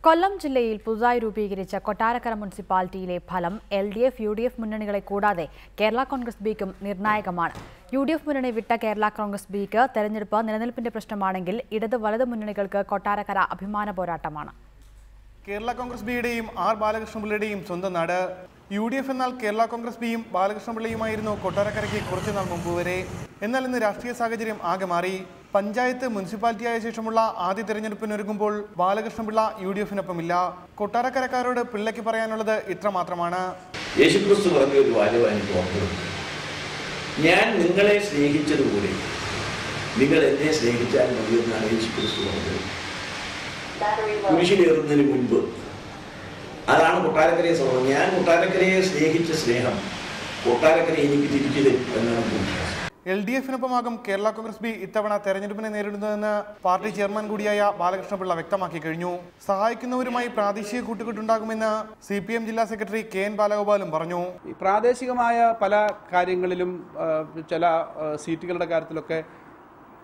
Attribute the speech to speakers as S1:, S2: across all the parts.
S1: കൊല്ലം ജില്ലയിൽ പുതുതായി രൂപീകരിച്ച കൊട്ടാരക്കര മുനിസിപ്പാലിറ്റിയിലെ ഫലം LDF, UDF മുന്നണികളെ കൂടാതെ കേരള കോൺഗ്രസ് ബിക്കും നിർണായകമാണ്. UDF മുന്നണി വിട്ട കേരള കോൺഗ്രസ് ബിക്ക് തെരഞ്ഞെടുപ്പ് നിലനിൽപ്പിന്റെ പ്രശ്നമാണെങ്കിൽ ഇടത് വലത് മുന്നണികൾക്ക് കൊട്ടാരക്കര അഭിമാന പോരാട്ടമാണ്.
S2: കേരള കോൺഗ്രസ് ബിയുടെയും ആർ ബാലകൃഷ്ണപിള്ളയുടെയും സ്വന്തം നാട്. UDF എന്നാൽ കേരള കോൺഗ്രസ് ബിയും ബാലകൃഷ്ണപിള്ളയുമായിരുന്നു കൊട്ടാരക്കരയ്ക്ക് കുറച്ചുനാൾ മുമ്പ് വരെ. എന്നാൽ ഇന്ന് രാഷ്ട്രീയ സാഹചര്യം ആകെ മാറി. പഞ്ചായത്ത് മുനിസിപ്പാലിറ്റിയായ ശേഷമുള്ള ആദ്യ തെരഞ്ഞെടുപ്പിനൊരുങ്ങുമ്പോൾ ബാലകൃഷ്ണപിള്ള UDFനൊപ്പമില്ല. കൊട്ടാരക്കരക്കാരോട് പിള്ളയ്ക്ക് പറയാനുള്ളത് ഇത്ര മാത്രമാണ്.
S3: യേശുക്രിസ്തു പറഞ്ഞ ഒരു വാചകം ഞാൻ നിങ്ങളെ സ്നേഹിച്ചതുപോലെ നിങ്ങൾ എന്നെ സ്നേഹിച്ചാൽ മതിയെന്നാണ് യേശുക്രിസ്തു പറഞ്ഞത്. കുരിശിലേറുന്നതിന് മുൻപ് അതാണ് കൊട്ടാരക്കരയെ സമയം. ഞാൻ കൊട്ടാരക്കരയെ സ്നേഹിച്ച സ്നേഹം കൊട്ടാരക്കര എനിക്ക് തിരിച്ചു തരും എന്നാണ്.
S2: LDFനൊപ്പമാകും കേരള കോൺഗ്രസ് ബി ഇത്തവണ തെരഞ്ഞെടുപ്പിനെ നേരിടുന്നതെന്ന് പാർട്ടി ചെയർമാൻ കൂടിയായ ബാലകൃഷ്ണപിള്ള വ്യക്തമാക്കി കഴിഞ്ഞു. സഹായിക്കുന്നവരുമായി പ്രാദേശിക കൂട്ടുകെട്ടുണ്ടാകുമെന്ന് CPM ജില്ലാ സെക്രട്ടറി KN ബാലഗോപാലും പറഞ്ഞു.
S4: പ്രാദേശികമായ പല കാര്യങ്ങളിലും ചില സീറ്റുകളുടെ കാര്യത്തിലൊക്കെ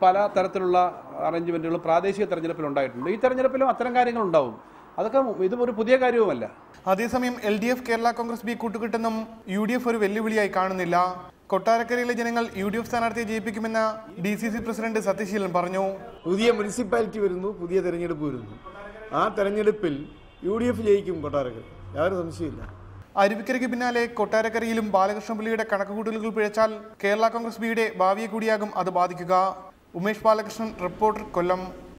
S4: പല തരത്തിലുള്ള അറേഞ്ച്മെന്റുകളും പ്രാദേശിക തെരഞ്ഞെടുപ്പിൽ ഉണ്ടായിട്ടുണ്ട്. ഈ തെരഞ്ഞെടുപ്പിലും അത്തരം കാര്യങ്ങൾ ഉണ്ടാവും. അതൊക്കെ ഇതും ഒരു പുതിയ കാര്യവുമല്ല.
S2: അതേസമയം LDF കേരള കോൺഗ്രസ് ബി കൂട്ടുകെട്ടെന്നും UDF ഒരു വെല്ലുവിളിയായി കാണുന്നില്ല. കൊട്ടാരക്കരയിലെ ജനങ്ങൾ UDF സ്ഥാനാർത്ഥിയെ ജയിപ്പിക്കുമെന്ന് DCC പ്രസിഡന്റ് സത്യശീലൻ പറഞ്ഞു.
S5: പുതിയ മുനിസിപ്പാലിറ്റി വരുന്നു, പുതിയ തെരഞ്ഞെടുപ്പ് വരുന്നു. ആ തെരഞ്ഞെടുപ്പിൽ UDF ജയിക്കും കൊട്ടാരക്കര, യാതൊരു സംശയമില്ല.
S2: അരുവിക്കരയ്ക്ക് പിന്നാലെ കൊട്ടാരക്കരയിലും ബാലകൃഷ്ണപിള്ളയുടെ കണക്കുകൂട്ടലുകൾ പിഴച്ചാൽ കേരള കോൺഗ്രസ് ബിയുടെ ഭാവിയെ കൂടിയാകും അത് ബാധിക്കുക. ഉമേഷ് ബാലകൃഷ്ണൻ, റിപ്പോർട്ടർ, കൊല്ലം.